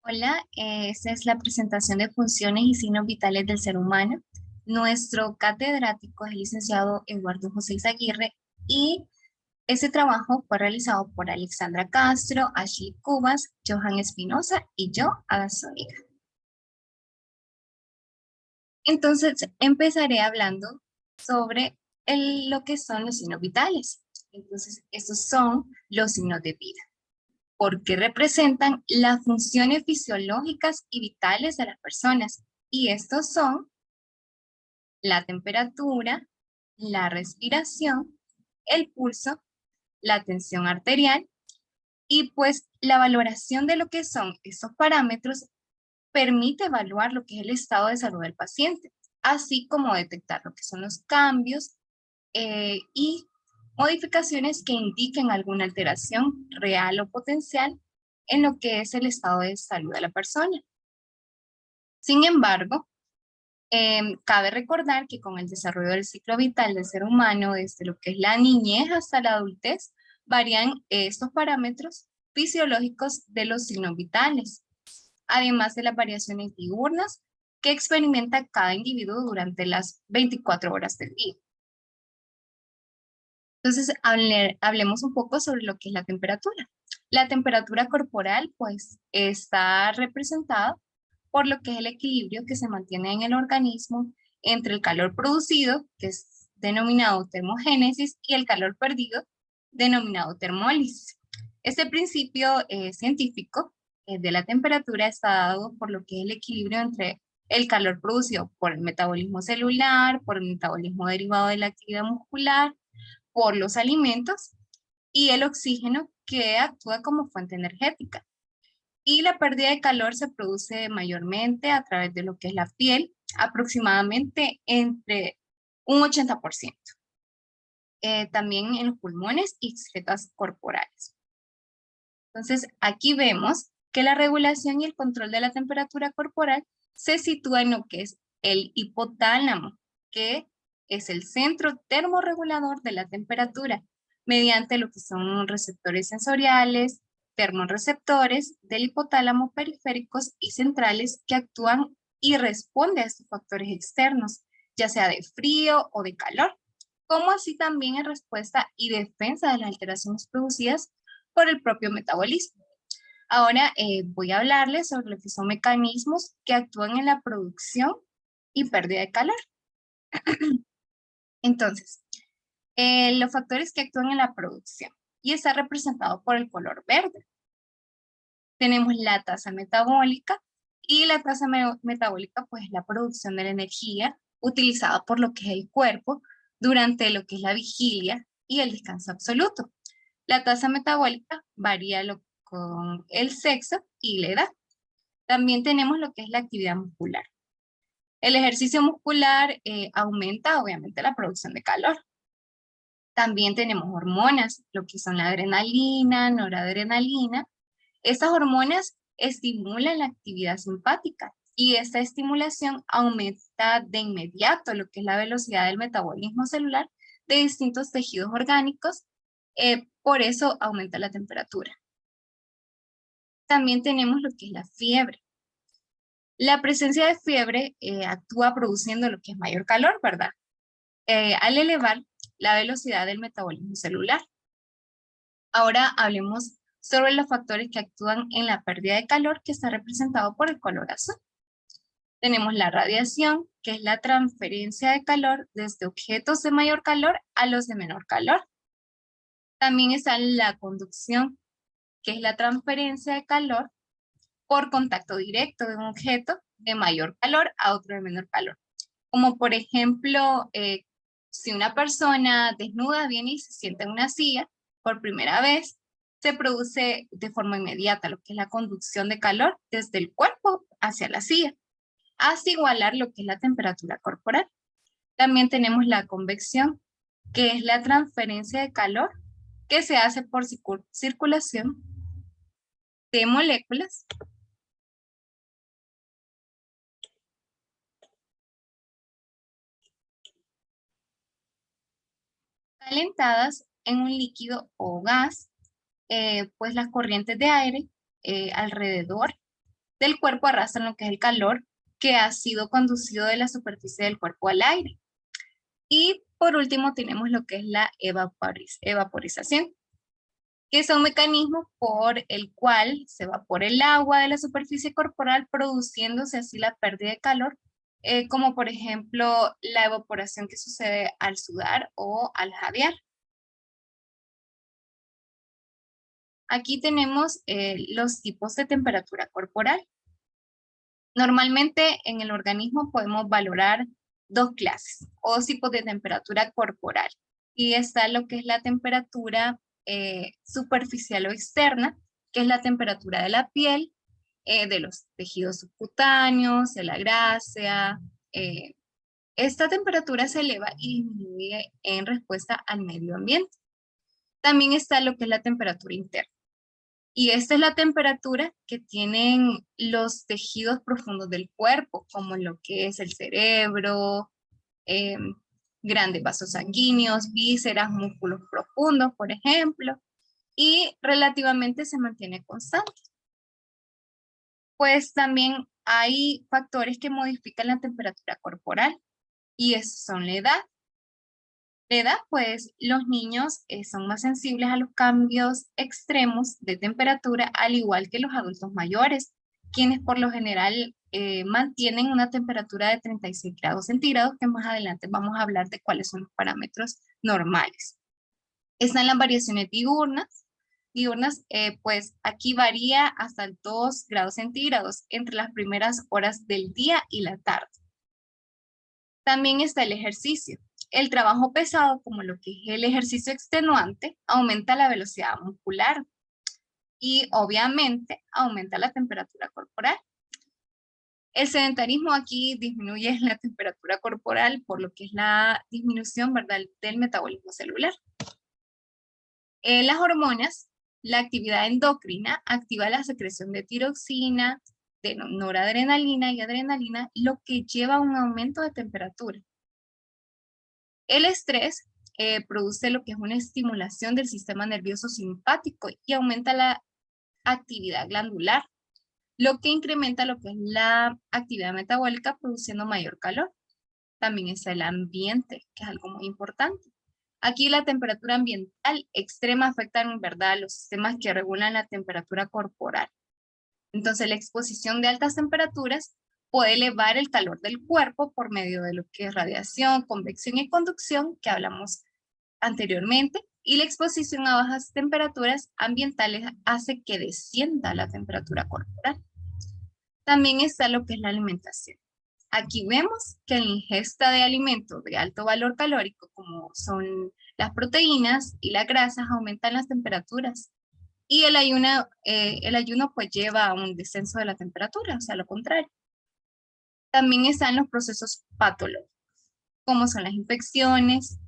Hola, esta es la presentación de funciones y signos vitales del ser humano. Nuestro catedrático es el licenciado Eduardo José Izaguirre y ese trabajo fue realizado por Alexandra Castro, Ashley Cubas, Johan Espinosa y yo, Ada Zúñiga. Entonces, empezaré hablando sobre lo que son los signos vitales. Entonces, estos son los signos de vida, porque representan las funciones fisiológicas y vitales de las personas. Y estos son la temperatura, la respiración, el pulso, la tensión arterial y pues la valoración de lo que son esos parámetros permite evaluar lo que es el estado de salud del paciente, así como detectar lo que son los cambios y modificaciones que indiquen alguna alteración real o potencial en lo que es el estado de salud de la persona. Sin embargo, cabe recordar que con el desarrollo del ciclo vital del ser humano, desde lo que es la niñez hasta la adultez, varían estos parámetros fisiológicos de los signos vitales, además de las variaciones diurnas que experimenta cada individuo durante las 24 horas del día. Entonces, hablemos un poco sobre lo que es la temperatura. La temperatura corporal, pues, está representada por lo que es el equilibrio que se mantiene en el organismo entre el calor producido, que es denominado termogénesis, y el calor perdido, denominado termólisis. Este principio científico de la temperatura está dado por lo que es el equilibrio entre el calor producido por el metabolismo celular, por el metabolismo derivado de la actividad muscular, por los alimentos y el oxígeno que actúa como fuente energética. Y la pérdida de calor se produce mayormente a través de lo que es la piel, aproximadamente entre un 80%. También en los pulmones y excretas corporales. Entonces, aquí vemos que la regulación y el control de la temperatura corporal se sitúa en lo que es el hipotálamo, que es el centro termorregulador de la temperatura, mediante lo que son receptores sensoriales, termorreceptores del hipotálamo periféricos y centrales que actúan y responden a estos factores externos, ya sea de frío o de calor, como así también en respuesta y defensa de las alteraciones producidas por el propio metabolismo. Ahora voy a hablarles sobre lo que son mecanismos que actúan en la producción y pérdida de calor. Entonces, los factores que actúan en la producción y está representado por el color verde. Tenemos la tasa metabólica y la tasa metabólica pues es la producción de la energía utilizada por lo que es el cuerpo durante lo que es la vigilia y el descanso absoluto. La tasa metabólica varía con el sexo y la edad. También tenemos lo que es la actividad muscular. El ejercicio muscular aumenta obviamente la producción de calor. También tenemos hormonas, lo que son la adrenalina, noradrenalina. Estas hormonas estimulan la actividad simpática y esta estimulación aumenta de inmediato lo que es la velocidad del metabolismo celular de distintos tejidos orgánicos. Por eso aumenta la temperatura. También tenemos lo que es la fiebre. La presencia de fiebre actúa produciendo lo que es mayor calor, ¿verdad? Al elevar la velocidad del metabolismo celular. Ahora hablemos sobre los factores que actúan en la pérdida de calor, que está representado por el color azul. Tenemos la radiación, que es la transferencia de calor desde objetos de mayor calor a los de menor calor. También está la conducción, que es la transferencia de calor por contacto directo de un objeto de mayor calor a otro de menor calor. Como por ejemplo, si una persona desnuda viene y se sienta en una silla por primera vez, se produce de forma inmediata lo que es la conducción de calor desde el cuerpo hacia la silla, hasta igualar lo que es la temperatura corporal. También tenemos la convección, que es la transferencia de calor que se hace por circulación de moléculas calentadas en un líquido o gas, pues las corrientes de aire alrededor del cuerpo arrastran lo que es el calor que ha sido conducido de la superficie del cuerpo al aire. Y por último tenemos lo que es la evaporización, que es un mecanismo por el cual se evapora el agua de la superficie corporal, produciéndose así la pérdida de calor, como por ejemplo la evaporación que sucede al sudar o al jadear. Aquí tenemos los tipos de temperatura corporal. Normalmente en el organismo podemos valorar dos clases o tipos de temperatura corporal. Y está lo que es la temperatura superficial o externa, que es la temperatura de la piel, de los tejidos subcutáneos, de la grasa. Esta temperatura se eleva y disminuye en respuesta al medio ambiente. También está lo que es la temperatura interna. Y esta es la temperatura que tienen los tejidos profundos del cuerpo, como lo que es el cerebro, grandes vasos sanguíneos, vísceras, músculos profundos, por ejemplo, y relativamente se mantiene constante. Pues también hay factores que modifican la temperatura corporal, y esos son la edad. La edad, pues los niños son más sensibles a los cambios extremos de temperatura, al igual que los adultos mayores, quienes por lo general mantienen una temperatura de 36 grados centígrados, que más adelante vamos a hablar de cuáles son los parámetros normales. Están las variaciones diurnas. Pues aquí varía hasta 2 grados centígrados entre las primeras horas del día y la tarde. También está el ejercicio. El trabajo pesado, como lo que es el ejercicio extenuante, aumenta la velocidad muscular y obviamente aumenta la temperatura corporal. El sedentarismo aquí disminuye la temperatura corporal por lo que es la disminución, ¿verdad?, del metabolismo celular. Las hormonas, la actividad endocrina activa la secreción de tiroxina, de noradrenalina y adrenalina, lo que lleva a un aumento de temperatura. El estrés produce lo que es una estimulación del sistema nervioso simpático y aumenta la actividad glandular, lo que incrementa lo que es la actividad metabólica produciendo mayor calor. También está el ambiente, que es algo muy importante. Aquí la temperatura ambiental extrema afecta en verdad a los sistemas que regulan la temperatura corporal. Entonces la exposición de altas temperaturas puede elevar el calor del cuerpo por medio de lo que es radiación, convección y conducción, que hablamos anteriormente, y la exposición a bajas temperaturas ambientales hace que descienda la temperatura corporal. También está lo que es la alimentación. Aquí vemos que la ingesta de alimentos de alto valor calórico, como son las proteínas y las grasas, aumentan las temperaturas. Y el ayuno pues lleva a un descenso de la temperatura, o sea, lo contrario. También están los procesos patológicos, como son las infecciones.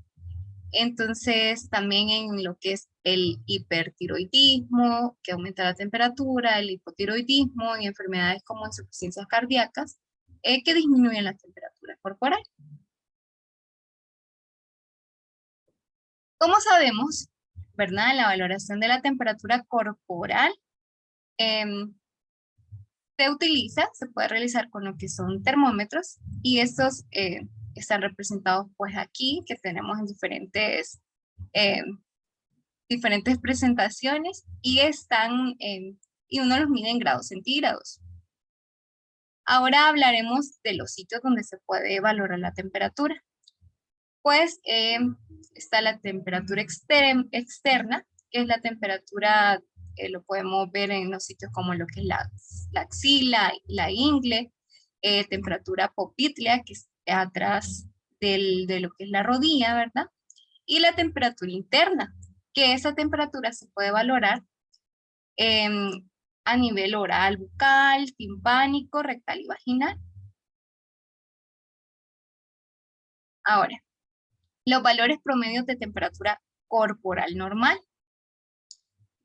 Entonces, también en lo que es el hipertiroidismo, que aumenta la temperatura, el hipotiroidismo y enfermedades como insuficiencias cardíacas, que disminuyen la temperatura corporal. ¿Cómo sabemos, verdad, la valoración de la temperatura corporal? Se puede realizar con lo que son termómetros, y estos están representados pues aquí, que tenemos en diferentes presentaciones, y y uno los mide en grados centígrados. Ahora hablaremos de los sitios donde se puede valorar la temperatura. Pues está la temperatura externa, que es la temperatura, lo podemos ver en los sitios como lo que es la axila, la ingle, temperatura popitlea, que es atrás de lo que es la rodilla, ¿verdad? Y la temperatura interna, que esa temperatura se puede valorar a nivel oral, bucal, timpánico, rectal y vaginal. Ahora, los valores promedios de temperatura corporal normal,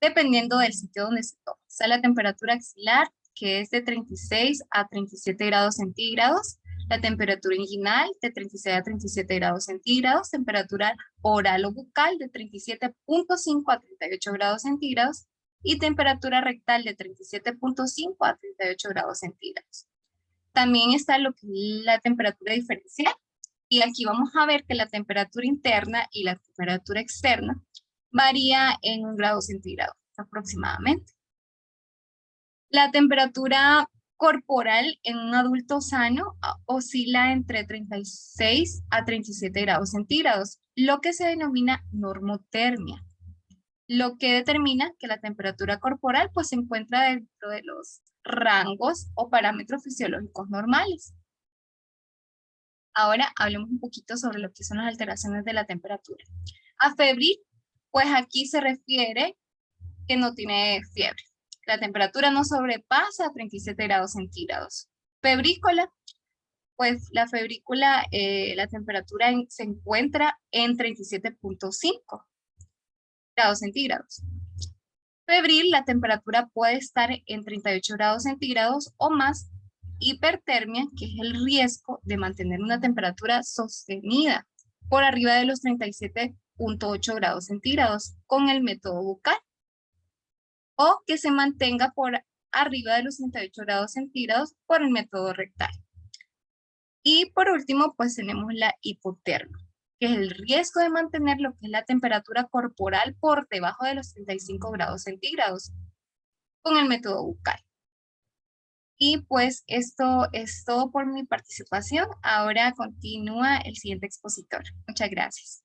dependiendo del sitio donde se toma. Está la temperatura axilar, que es de 36 a 37 grados centígrados, la temperatura inguinal de 36 a 37 grados centígrados, temperatura oral o bucal de 37.5 a 38 grados centígrados, y temperatura rectal de 37.5 a 38 grados centígrados. También está lo que es la temperatura diferencial, y aquí vamos a ver que la temperatura interna y la temperatura externa varía en 1 grado centígrado aproximadamente. La temperatura corporal en un adulto sano oscila entre 36 a 37 grados centígrados, lo que se denomina normotermia, lo que determina que la temperatura corporal pues se encuentra dentro de los rangos o parámetros fisiológicos normales. Ahora hablemos un poquito sobre lo que son las alteraciones de la temperatura. A febril, pues aquí se refiere que no tiene fiebre. La temperatura no sobrepasa 37 grados centígrados. Febrícola, pues la febrícula, la temperatura se encuentra en 37.5 grados centígrados. Febril, la temperatura puede estar en 38 grados centígrados o más. Hipertermia, que es el riesgo de mantener una temperatura sostenida por arriba de los 37.8 grados centígrados con el método bucal, o que se mantenga por arriba de los 38 grados centígrados por el método rectal. Y por último, pues tenemos la hipotermia, que es el riesgo de mantener lo que es la temperatura corporal por debajo de los 35 grados centígrados con el método bucal. Y pues esto es todo por mi participación. Ahora continúa el siguiente expositor. Muchas gracias.